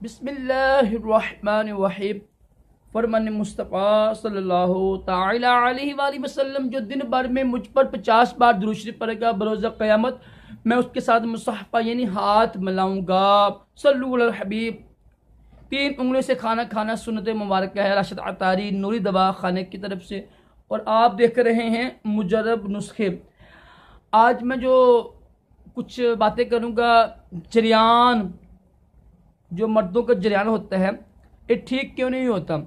बिस्मिल्लाहिर्रहमानिर्रहीम। फरमान मुस्तफ़ा सल्लल्लाहु ताला अलैहि वसल्लम जो दिन भर में मुझ पर 50 बार दुरूद शरीफ पढ़ेगा बरोज़ क़यामत मैं उसके साथ मुसहफ़ा यानी हाथ मिलाऊंगा। सल्लु अलल हबीब। 3 उंगलियों से खाना खाना सुन्नत मुबारक है राशिद अतारी नूरी दवा खाने की तरफ से। और आप देख रहे हैं मुजर्रब नुस्खे। आज मैं जो कुछ बातें करूँगा, जरियान जो मर्दों का जरियान होता है ये ठीक क्यों नहीं होता।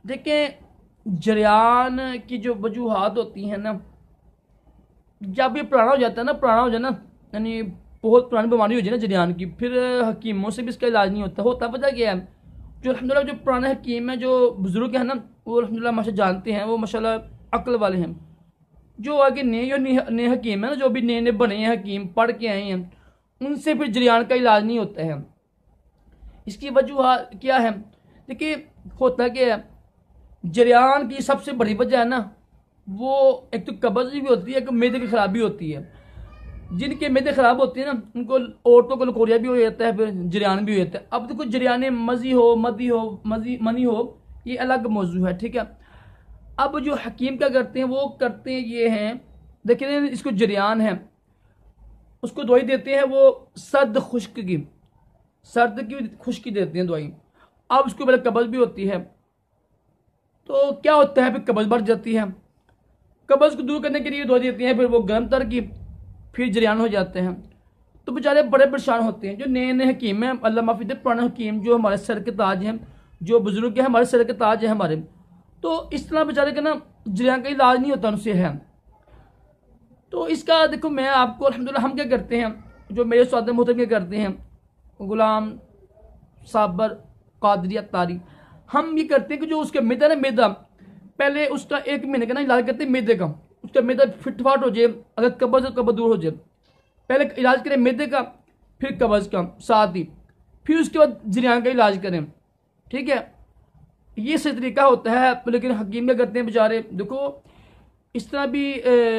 देखिए, जरियान की जो वजूहात होती हैं ना, जब ये पुराना हो जाता है ना, पुराना हो जाए ना, यानी बहुत पुरानी बीमारी हो जाए ना जरियान की, फिर हकीमों से भी इसका इलाज नहीं होता। वजह क्या है, जो अल्हम्दुलिल्लाह जो पुराने हकीम हैं, जो बुजुर्ग हैं ना, वो अल्हम्दुलिल्लाह माशा जानते हैं, वो माशाल्लाह अक्ल वाले हैं। जो आगे नए हकीम है ना, जो भी नए बने हैं हकीम, पढ़ के आए हैं, उनसे फिर जरियान का इलाज नहीं होता है। इसकी वजह क्या है, देखिए होता क्या है, जरियान की सबसे बड़ी वजह है ना, वो एक तो कब्ज़ भी होती है, एक मैदे की खराबी होती है। जिनके मैदे खराब होती है ना, उनको औरतों को लकोरिया भी हो जाता है, फिर जरियान भी हो जाता है। अब देखो, जरियान मजी हो मनी हो, ये अलग मौजू है, ठीक है। अब जो हकीम क्या करते हैं, वो करते हैं ये हैं, देखिए इसको जरियान है, उसको दवाई देते हैं वो सर्द खुश्क की देते हैं दवाई। अब उसको पहले कब्ज़ भी होती है, तो क्या होता है, फिर कब्ज़ बढ़ जाती है। कब्ज़ को दूर करने के लिए दवाई देती हैं, फिर वो गर्म तर की, फिर जरियान हो जाते हैं। तो बेचारे बड़े परेशान होते हैं जो नए नए हकीम हैं। अल्लाह माफ़ी दे, पुराने हकीम जो हमारे सर के ताज हैं, जो बुजुर्ग हैं हमारे सर के ताज हैं हमारे, तो इस तरह बेचारे का ना जरियान का इलाज नहीं होता उनसे है। तो इसका देखो, मैं आपको अल्हम्दुलिल्लाह हम क्या करते हैं, जो मेरे स्वाद मोहतरम क्या करते हैं, गुलाम साबर कादरी अत्तारी, हम ये करते हैं कि जो उसका मैदा ना, मैदा पहले उसका 1 महीने का ना इलाज करते हैं मैदे का। उसका मैदा फिटफाट हो जाए, अगर कब्ज़ दूर हो जाए, पहले इलाज करें मैदे का, फिर कब्ज़ का साथ ही, फिर उसके बाद जरियान का इलाज करें, ठीक है। ये सही तरीका होता है। लेकिन हकीम क्या करते हैं बेचारे, देखो इस तरह भी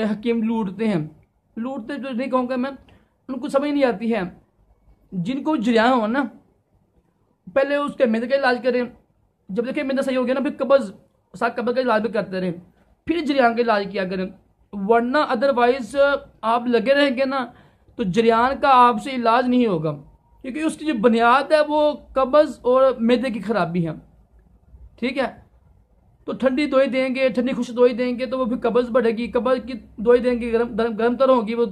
हकीम लूटते तो नहीं कहूँगा मैं, उनको समझ नहीं आती है। जिनको जरियान हो ना, पहले उसके मैदे का इलाज करें, जब देखें मैदा सही हो गया ना, फिर कब्ज़ का इलाज भी करते रहें, फिर जरियान का इलाज किया करें। वरना अदरवाइज आप लगे रहेंगे ना, तो जरियान का आपसे इलाज नहीं होगा, क्योंकि उसकी जो बुनियाद है वो कब्ज़ और मैदे की खराबी है, ठीक है। तो ठंडी दवाई देंगे, ठंडी खुश दवाई देंगे, तो वो फिर कब्ज़ बढ़ेगी, कब्ज़ की दवाई देंगे गर्म तर होगी वो,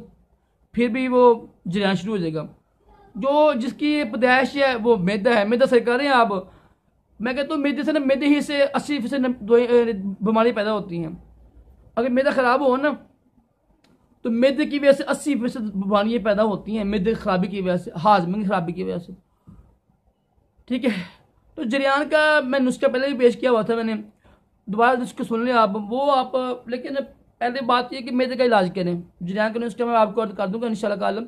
फिर भी वो जरियान शुरू हो जाएगा। जो जिसकी पैदाइश है वो मैदा है, मैदा सही कर रहे हैं आप। मैं कहता हूँ मैदे से ना, मैदे ही से 80% बीमारी पैदा होती हैं। अगर मैदा ख़राब हो ना, तो मैदे की वजह से 80% बीमारियाँ पैदा होती हैं, मैदे की खराबी की वजह से, हाजमे की खराबी की वजह से, ठीक है। तो जरियान का मैं नुस्खा पहले भी पेश किया हुआ था, मैंने दोबारा नुस्खे सुन लें आप, वो आप, लेकिन पहले बात ये कि मैदे का इलाज करें। जरियान का नुस्खा मैं आपको अर्ज कर दूँगा इंशाअल्लाह ताला।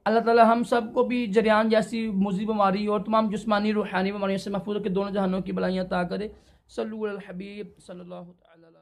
अल्लाह ताला हम सबको भी जरियान जैसी मुज़ी बीमारी और तमाम जिस्मानी रूहानी बीमारियों से महफूज रखे, दोनों जहानों की भलाइयाँ अता करे। सल्लल्लाहु अलैहि हबीब सल्लल्लाहु अलैहि